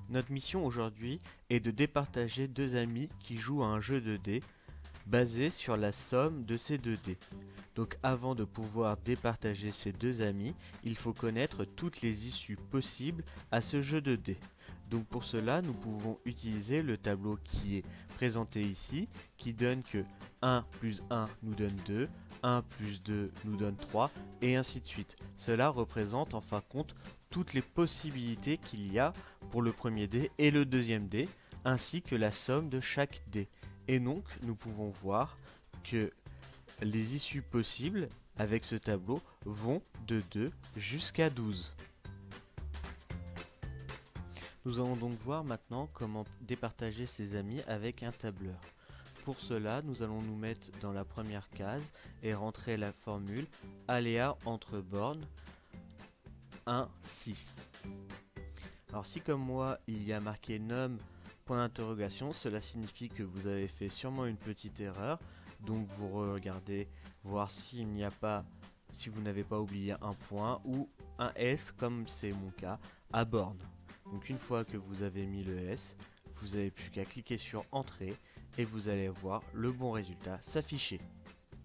Notre mission aujourd'hui est de départager deux amis qui jouent à un jeu de dés basé sur la somme de ces deux dés. Donc avant de pouvoir départager ces deux amis, il faut connaître toutes les issues possibles à ce jeu de dés. Donc pour cela, nous pouvons utiliser le tableau qui est présenté ici, qui donne que 1 plus 1 nous donne 2, 1 plus 2 nous donne 3, et ainsi de suite. Cela représente en fin de compte toutes les possibilités qu'il y a pour le premier dé et le deuxième dé, ainsi que la somme de chaque dé. Et donc, nous pouvons voir que les issues possibles avec ce tableau vont de 2 jusqu'à 12. Nous allons donc voir maintenant comment départager ses amis avec un tableur. Pour cela, nous allons nous mettre dans la première case et rentrer la formule aléa entre bornes 1, 6. Alors si comme moi, il y a marqué num point d'interrogation, cela signifie que vous avez fait sûrement une petite erreur. Donc vous regardez voir s'il n'y a pas, si vous n'avez pas oublié un point ou un S comme c'est mon cas à borne. Donc une fois que vous avez mis le S, vous n'avez plus qu'à cliquer sur entrée et vous allez voir le bon résultat s'afficher.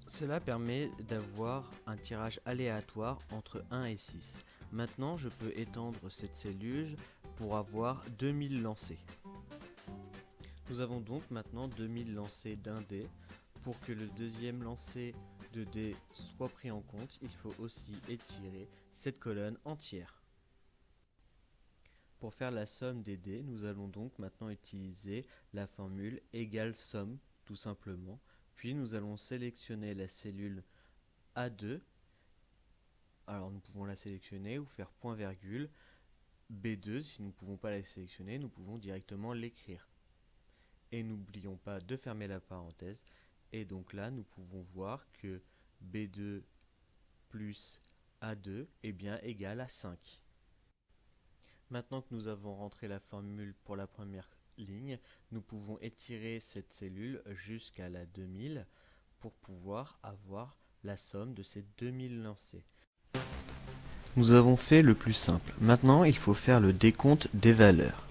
Cela permet d'avoir un tirage aléatoire entre 1 et 6. Maintenant je peux étendre cette cellule pour avoir 2000 lancers. Nous avons donc maintenant 2000 lancers d'un dé. Pour que le deuxième lancer de dé soit pris en compte, il faut aussi étirer cette colonne entière. Pour faire la somme des dés, nous allons donc maintenant utiliser la formule égale somme, tout simplement. Puis nous allons sélectionner la cellule A2. Alors nous pouvons la sélectionner ou faire point virgule. B2, si nous ne pouvons pas la sélectionner, nous pouvons directement l'écrire. Et n'oublions pas de fermer la parenthèse. Et donc là, nous pouvons voir que B2 plus A2 est bien égal à 5. Maintenant que nous avons rentré la formule pour la première ligne, nous pouvons étirer cette cellule jusqu'à la 2000 pour pouvoir avoir la somme de ces 2000 lancers. Nous avons fait le plus simple. Maintenant, il faut faire le décompte des valeurs.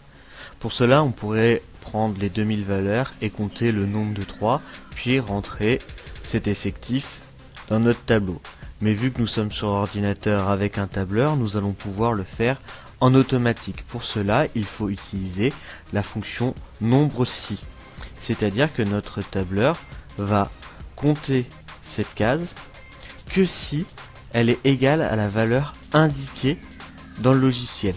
Pour cela, on pourrait prendre les 2000 valeurs et compter le nombre de 3, puis rentrer cet effectif dans notre tableau. Mais vu que nous sommes sur ordinateur avec un tableur, nous allons pouvoir le faire en automatique. Pour cela, il faut utiliser la fonction nombre si. C'est-à-dire que notre tableur va compter cette case que si elle est égale à la valeur indiquée dans le logiciel.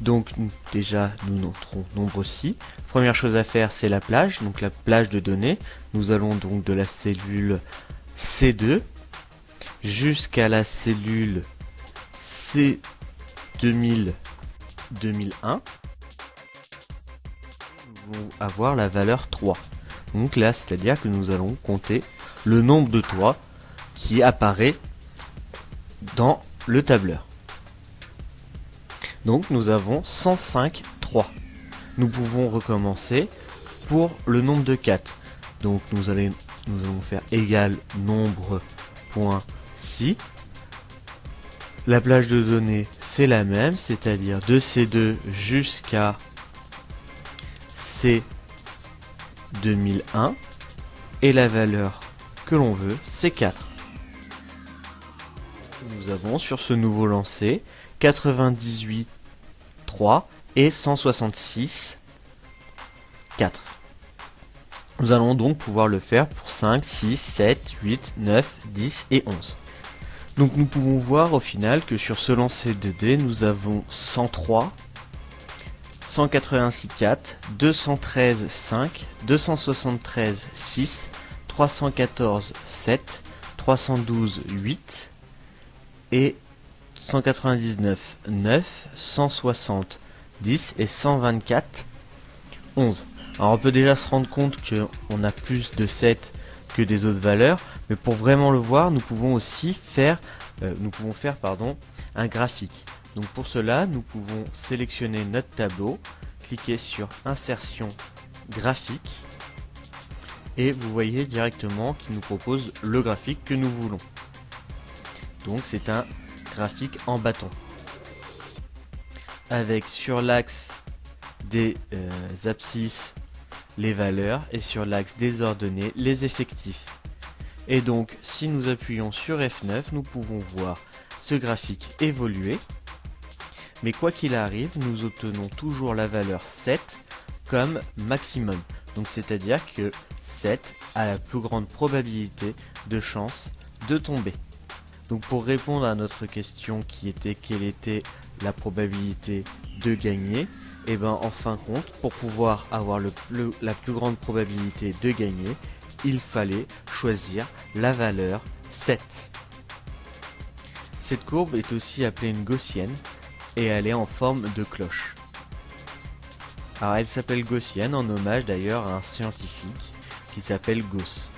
Donc déjà nous noterons nombre si. Première chose à faire, c'est la plage, donc la plage de données. Nous allons donc de la cellule C2 jusqu'à la cellule C2000 2001. Nous allons avoir la valeur 3. Donc là, c'est-à-dire que nous allons compter le nombre de 3 qui apparaît dans le tableur. Donc nous avons 105, 3. Nous pouvons recommencer pour le nombre de 4. Donc nous allons faire égal nombre.si. La plage de données c'est la même, c'est-à-dire de C2 jusqu'à C2001. Et la valeur que l'on veut c'est 4. Nous avons sur ce nouveau lancer 98, 3 et 166, 4. Nous allons donc pouvoir le faire pour 5, 6, 7, 8, 9, 10 et 11. Donc nous pouvons voir au final que sur ce lancer de dés, nous avons 103, 186, 4, 213, 5, 273, 6, 314, 7, 312, 8 et 199, 9, 160, 10 et 124, 11. Alors on peut déjà se rendre compte qu'on a plus de 7 que des autres valeurs, mais pour vraiment le voir, nous pouvons aussi faire, un graphique. Donc pour cela, nous pouvons sélectionner notre tableau, cliquer sur Insertion graphique, et vous voyez directement qu'il nous propose le graphique que nous voulons. Donc c'est un graphique en bâton avec sur l'axe des abscisses les valeurs et sur l'axe des ordonnées les effectifs. Et donc si nous appuyons sur F9, nous pouvons voir ce graphique évoluer, mais quoi qu'il arrive, nous obtenons toujours la valeur 7 comme maximum. Donc c'est-à-dire que 7 a la plus grande probabilité de chance de tomber. Donc pour répondre à notre question qui était quelle était la probabilité de gagner, et bien en fin de compte, pour pouvoir avoir la plus grande probabilité de gagner, il fallait choisir la valeur 7. Cette courbe est aussi appelée une gaussienne et elle est en forme de cloche. Alors elle s'appelle gaussienne en hommage d'ailleurs à un scientifique qui s'appelle Gauss.